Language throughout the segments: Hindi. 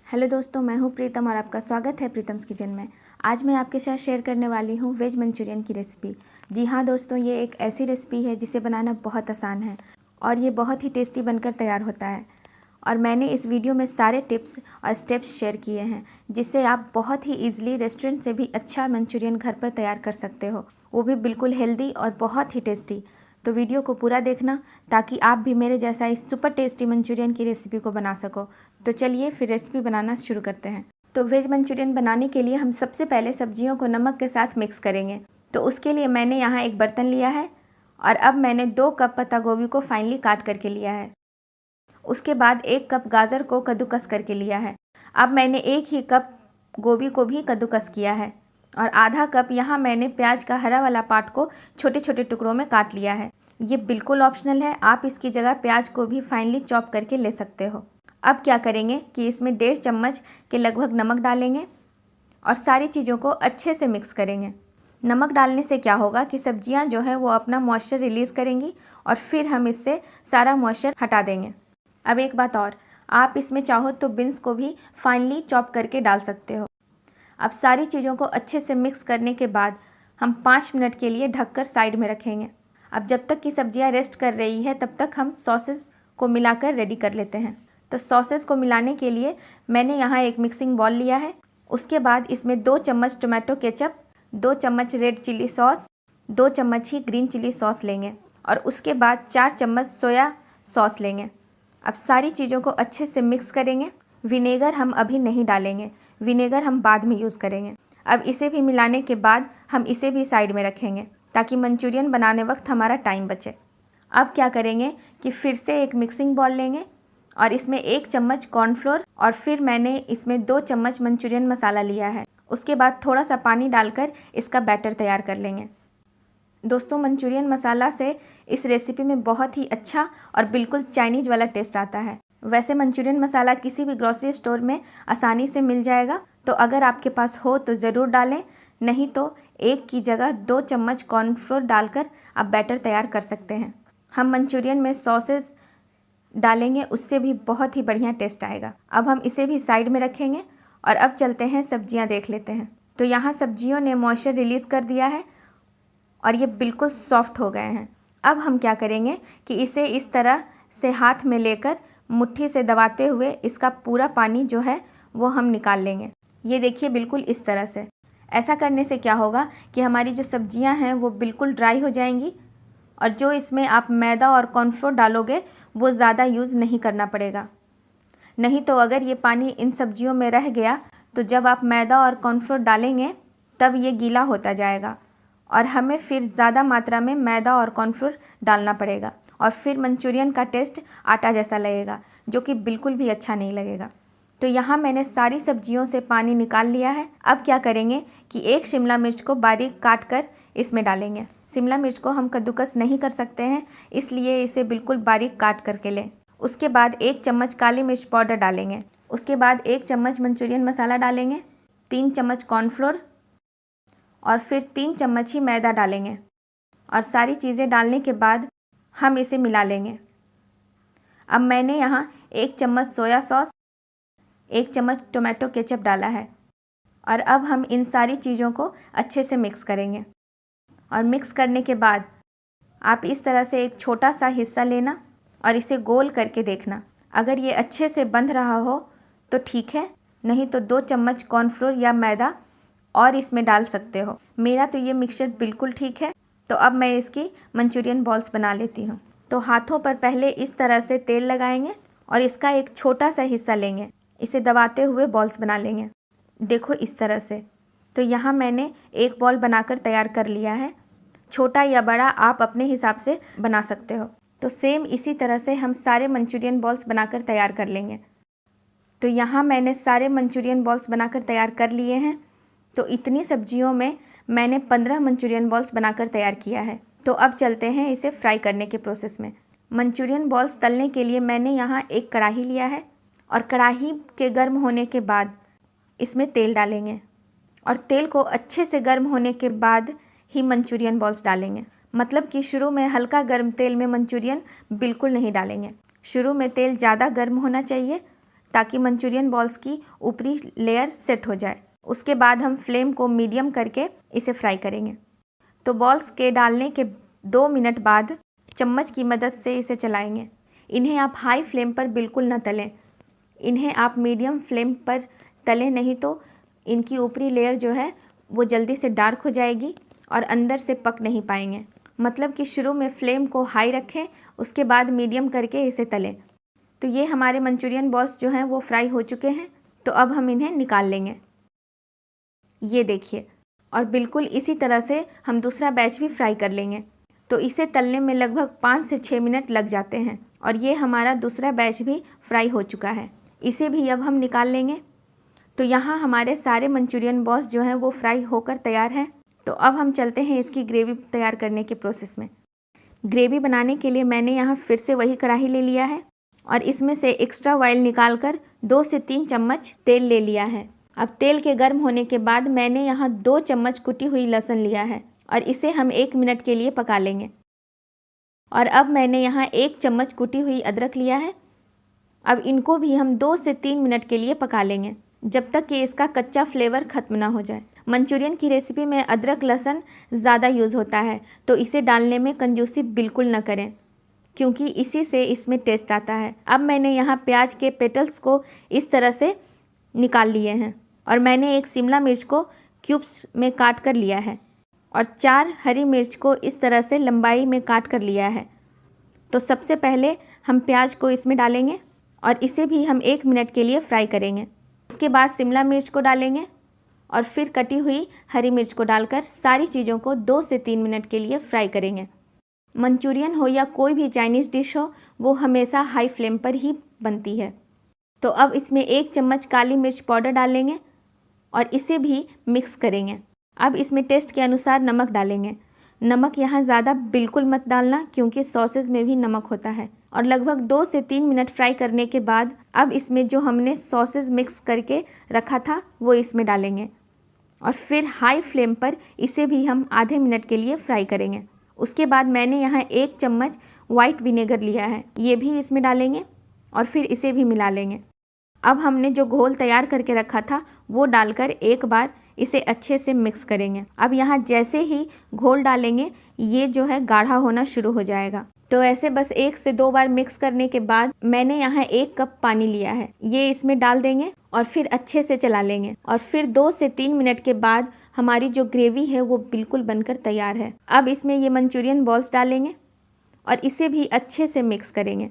हेलो दोस्तों, मैं हूं प्रीतम और आपका स्वागत है प्रीतम्स किचन में। आज मैं आपके साथ शेयर करने वाली हूं वेज मंचूरियन की रेसिपी। जी हाँ दोस्तों, ये एक ऐसी रेसिपी है जिसे बनाना बहुत आसान है और ये बहुत ही टेस्टी बनकर तैयार होता है। और मैंने इस वीडियो में सारे टिप्स और स्टेप्स शेयर किए हैं जिससे आप बहुत ही ईजिली रेस्टोरेंट से भी अच्छा मंचूरियन घर पर तैयार कर सकते हो, वो भी बिल्कुल हेल्दी और बहुत ही टेस्टी। तो वीडियो को पूरा देखना ताकि आप भी मेरे जैसा इस सुपर टेस्टी मंचूरियन की रेसिपी को बना सको। तो चलिए फिर रेसिपी बनाना शुरू करते हैं। तो वेज मंचूरियन बनाने के लिए हम सबसे पहले सब्जियों को नमक के साथ मिक्स करेंगे। तो उसके लिए मैंने यहाँ एक बर्तन लिया है और अब मैंने 2 कप पत्ता गोभी को फाइनली काट करके लिया है। उसके बाद 1 कप गाजर को कद्दूकस करके लिया है। अब मैंने 1 ही कप गोभी को भी कद्दूकस किया है और आधा कप यहाँ मैंने प्याज का हरा वाला पार्ट को छोटे छोटे टुकड़ों में काट लिया है। ये बिल्कुल ऑप्शनल है, आप इसकी जगह प्याज को भी फाइनली चॉप करके ले सकते हो। अब क्या करेंगे कि इसमें 1.5 चम्मच के लगभग नमक डालेंगे और सारी चीज़ों को अच्छे से मिक्स करेंगे। नमक डालने से क्या होगा कि सब्जियां जो है वो अपना मॉइस्चर रिलीज़ करेंगी और फिर हम इससे सारा मॉइस्चर हटा देंगे। अब एक बात और, आप इसमें चाहो तो बीन्स को भी फाइनली चॉप करके डाल सकते हो। अब सारी चीज़ों को अच्छे से मिक्स करने के बाद हम 5 मिनट के लिए ढककर साइड में रखेंगे। अब जब तक कि सब्जियां रेस्ट कर रही है तब तक हम सॉसेस को मिलाकर रेडी कर लेते हैं। तो सॉसेस को मिलाने के लिए मैंने यहाँ एक मिक्सिंग बॉल लिया है। उसके बाद इसमें 2 चम्मच टोमेटो केचप, 2 चम्मच रेड चिली सॉस, 2 चम्मच ही ग्रीन चिली सॉस लेंगे और उसके बाद 4 चम्मच सोया सॉस लेंगे। अब सारी चीज़ों को अच्छे से मिक्स करेंगे। विनेगर हम अभी नहीं डालेंगे, विनेगर हम बाद में यूज़ करेंगे। अब इसे भी मिलाने के बाद हम इसे भी साइड में रखेंगे ताकि मंचूरियन बनाने वक्त हमारा टाइम बचे। अब क्या करेंगे कि फिर से एक मिक्सिंग बॉल लेंगे और इसमें 1 चम्मच कॉर्नफ्लोर और फिर मैंने इसमें 2 चम्मच मंचूरियन मसाला लिया है। उसके बाद थोड़ा सा पानी डालकर इसका बैटर तैयार कर लेंगे। दोस्तों, मंचूरियन मसाला से इस रेसिपी में बहुत ही अच्छा और बिल्कुल चाइनीज़ वाला टेस्ट आता है। वैसे मंचूरियन मसाला किसी भी ग्रोसरी स्टोर में आसानी से मिल जाएगा, तो अगर आपके पास हो तो ज़रूर डालें, नहीं तो 1 की जगह 2 चम्मच कॉर्नफ्लोर डालकर आप बैटर तैयार कर सकते हैं। हम मंचूरियन में सॉसेस डालेंगे, उससे भी बहुत ही बढ़िया टेस्ट आएगा। अब हम इसे भी साइड में रखेंगे और अब चलते हैं सब्जियां देख लेते हैं। तो यहाँ सब्जियों ने मॉइस्चर रिलीज़ कर दिया है और ये बिल्कुल सॉफ्ट हो गए हैं। अब हम क्या करेंगे कि इसे इस तरह से हाथ में लेकर मुट्ठी से दबाते हुए इसका पूरा पानी जो है वो हम निकाल लेंगे। ये देखिए, बिल्कुल इस तरह से। ऐसा करने से क्या होगा कि हमारी जो सब्जियां हैं वो बिल्कुल ड्राई हो जाएंगी और जो इसमें आप मैदा और कॉर्नफ्लोर डालोगे वो ज़्यादा यूज़ नहीं करना पड़ेगा। नहीं तो अगर ये पानी इन सब्जियों में रह गया तो जब आप मैदा और कॉर्नफ्लोर डालेंगे तब ये गीला होता जाएगा और हमें फिर ज़्यादा मात्रा में मैदा और कॉर्नफ्लोर डालना पड़ेगा और फिर मंचूरियन का टेस्ट आटा जैसा लगेगा, जो कि बिल्कुल भी अच्छा नहीं लगेगा। तो यहाँ मैंने सारी सब्जियों से पानी निकाल लिया है। अब क्या करेंगे कि 1 शिमला मिर्च को बारीक काट कर इसमें डालेंगे। शिमला मिर्च को हम कद्दूकस नहीं कर सकते हैं, इसलिए इसे बिल्कुल बारीक काट करके लें। उसके बाद 1 चम्मच काली मिर्च पाउडर डालेंगे। उसके बाद 1 चम्मच मंचूरियन मसाला डालेंगे, 3 चम्मच कॉर्नफ्लोर और फिर 3 चम्मच ही मैदा डालेंगे और सारी चीज़ें डालने के बाद हम इसे मिला लेंगे। अब मैंने यहाँ 1 चम्मच सोया सॉस, 1 चम्मच टोमेटो केचप डाला है और अब हम इन सारी चीज़ों को अच्छे से मिक्स करेंगे। और मिक्स करने के बाद आप इस तरह से एक छोटा सा हिस्सा लेना और इसे गोल करके देखना। अगर ये अच्छे से बंध रहा हो तो ठीक है, नहीं तो 2 चम्मच कॉर्नफ्लोर या मैदा और इसमें डाल सकते हो। मेरा तो ये मिक्सचर बिल्कुल ठीक है। तो अब मैं इसकी मंचूरियन बॉल्स बना लेती हूँ। तो हाथों पर पहले इस तरह से तेल लगाएंगे और इसका एक छोटा सा हिस्सा लेंगे, इसे दबाते हुए बॉल्स बना लेंगे। देखो इस तरह से। तो यहाँ मैंने एक बॉल बनाकर तैयार कर लिया है। छोटा या बड़ा आप अपने हिसाब से बना सकते हो। तो सेम इसी तरह से हम सारे मंचूरियन बॉल्स बनाकर तैयार कर लेंगे। तो यहाँ मैंने सारे मंचूरियन बॉल्स बनाकर तैयार कर लिए हैं। तो इतनी सब्जियों में मैंने 15 मंचूरियन बॉल्स बनाकर तैयार किया है। तो अब चलते हैं इसे फ्राई करने के प्रोसेस में। मंचूरियन बॉल्स तलने के लिए मैंने यहाँ एक कढ़ाई लिया है और कढ़ाई के गर्म होने के बाद इसमें तेल डालेंगे और तेल को अच्छे से गर्म होने के बाद ही मंचूरियन बॉल्स डालेंगे। मतलब कि शुरू में हल्का गर्म तेल में मंचूरियन बिल्कुल नहीं डालेंगे। शुरू में तेल ज़्यादा गर्म होना चाहिए ताकि मंचूरियन बॉल्स की ऊपरी लेयर सेट हो जाए। उसके बाद हम फ्लेम को मीडियम करके इसे फ्राई करेंगे। तो बॉल्स के डालने के 2 मिनट बाद चम्मच की मदद से इसे चलाएंगे। इन्हें आप हाई फ्लेम पर बिल्कुल न तलें, इन्हें आप मीडियम फ्लेम पर तलें, नहीं तो इनकी ऊपरी लेयर जो है वो जल्दी से डार्क हो जाएगी और अंदर से पक नहीं पाएंगे। मतलब कि शुरू में फ्लेम को हाई रखें, उसके बाद मीडियम करके इसे तलें। तो ये हमारे मंचूरियन बॉल्स जो हैं वो फ्राई हो चुके हैं। तो अब हम इन्हें निकाल लेंगे, ये देखिए। और बिल्कुल इसी तरह से हम दूसरा बैच भी फ्राई कर लेंगे। तो इसे तलने में लगभग 5 से 6 मिनट लग जाते हैं। और ये हमारा दूसरा बैच भी फ्राई हो चुका है, इसे भी अब हम निकाल लेंगे। तो यहाँ हमारे सारे मंचूरियन बॉल्स जो हैं वो फ्राई होकर तैयार हैं। तो अब हम चलते हैं इसकी ग्रेवी तैयार करने के प्रोसेस में। ग्रेवी बनाने के लिए मैंने यहाँ फिर से वही कढ़ाई ले लिया है और इसमें से एक्स्ट्रा ऑयल निकाल कर 2 से 3 चम्मच तेल ले लिया है। अब तेल के गर्म होने के बाद मैंने यहाँ 2 चम्मच कुटी हुई लहसुन लिया है और इसे हम 1 मिनट के लिए पका लेंगे। और अब मैंने यहाँ 1 चम्मच कुटी हुई अदरक लिया है। अब इनको भी हम 2 से 3 मिनट के लिए पका लेंगे, जब तक कि इसका कच्चा फ्लेवर ख़त्म ना हो जाए। मंचूरियन की रेसिपी में अदरक लहसुन ज़्यादा यूज़ होता है, तो इसे डालने में कंजूसी बिल्कुल न करें, क्योंकि इसी से इसमें टेस्ट आता है। अब मैंने यहाँ प्याज के पेटल्स को इस तरह से निकाल लिए हैं और मैंने एक शिमला मिर्च को क्यूब्स में काट कर लिया है और 4 हरी मिर्च को इस तरह से लंबाई में काट कर लिया है। तो सबसे पहले हम प्याज को इसमें डालेंगे और इसे भी हम 1 मिनट के लिए फ्राई करेंगे। उसके बाद शिमला मिर्च को डालेंगे और फिर कटी हुई हरी मिर्च को डालकर सारी चीज़ों को 2 से 3 मिनट के लिए फ्राई करेंगे। मंचूरियन हो या कोई भी चाइनीज़ डिश हो, वो हमेशा हाई फ्लेम पर ही बनती है। तो अब इसमें 1 चम्मच काली मिर्च पाउडर डालेंगे और इसे भी मिक्स करेंगे। अब इसमें टेस्ट के अनुसार नमक डालेंगे। नमक यहाँ ज़्यादा बिल्कुल मत डालना, क्योंकि सॉसेज में भी नमक होता है। और लगभग 2 से 3 मिनट फ्राई करने के बाद अब इसमें जो हमने सॉसेज मिक्स करके रखा था वो इसमें डालेंगे और फिर हाई फ्लेम पर इसे भी हम आधे मिनट के लिए फ्राई करेंगे। उसके बाद मैंने यहाँ 1 चम्मच वाइट विनेगर लिया है, ये भी इसमें डालेंगे और फिर इसे भी मिला लेंगे। अब हमने जो घोल तैयार करके रखा था वो डालकर एक बार इसे अच्छे से मिक्स करेंगे। अब यहाँ जैसे ही घोल डालेंगे ये जो है गाढ़ा होना शुरू हो जाएगा। तो ऐसे बस 1 से 2 बार मिक्स करने के बाद मैंने यहाँ 1 कप पानी लिया है, ये इसमें डाल देंगे और फिर अच्छे से चला लेंगे। और फिर 2 से 3 मिनट के बाद हमारी जो ग्रेवी है वो बिल्कुल बनकर तैयार है। अब इसमें ये मंचूरियन बॉल्स डालेंगे और इसे भी अच्छे से मिक्स करेंगे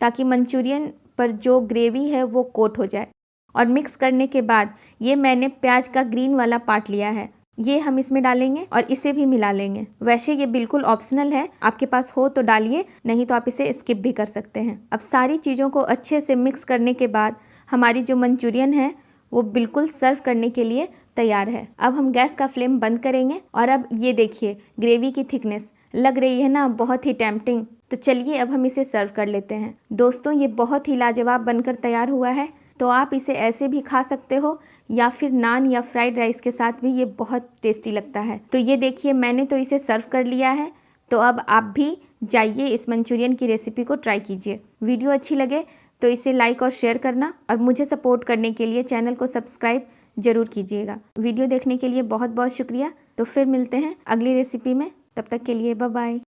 ताकि मंचूरियन पर जो ग्रेवी है वो कोट हो जाए। और मिक्स करने के बाद ये मैंने प्याज का ग्रीन वाला पार्ट लिया है, ये हम इसमें डालेंगे और इसे भी मिला लेंगे। वैसे ये बिल्कुल ऑप्शनल है, आपके पास हो तो डालिए, नहीं तो आप इसे स्किप भी कर सकते हैं। अब सारी चीज़ों को अच्छे से मिक्स करने के बाद हमारी जो मंचूरियन है वो बिल्कुल सर्व करने के लिए तैयार है। अब हम गैस का फ्लेम बंद करेंगे और अब ये देखिए ग्रेवी की थिकनेस लग रही है ना, बहुत ही टेम्पटिंग। तो चलिए अब हम इसे सर्व कर लेते हैं। दोस्तों ये बहुत ही लाजवाब बनकर तैयार हुआ है। तो आप इसे ऐसे भी खा सकते हो या फिर नान या फ्राइड राइस के साथ भी ये बहुत टेस्टी लगता है। तो ये देखिए मैंने तो इसे सर्व कर लिया है। तो अब आप भी जाइए इस मंचूरियन की रेसिपी को ट्राई कीजिए। वीडियो अच्छी लगे तो इसे लाइक और शेयर करना और मुझे सपोर्ट करने के लिए चैनल को सब्सक्राइब जरूर कीजिएगा। वीडियो देखने के लिए बहुत बहुत शुक्रिया। तो फिर मिलते हैं अगली रेसिपी में, तब तक के लिए बाय बाय।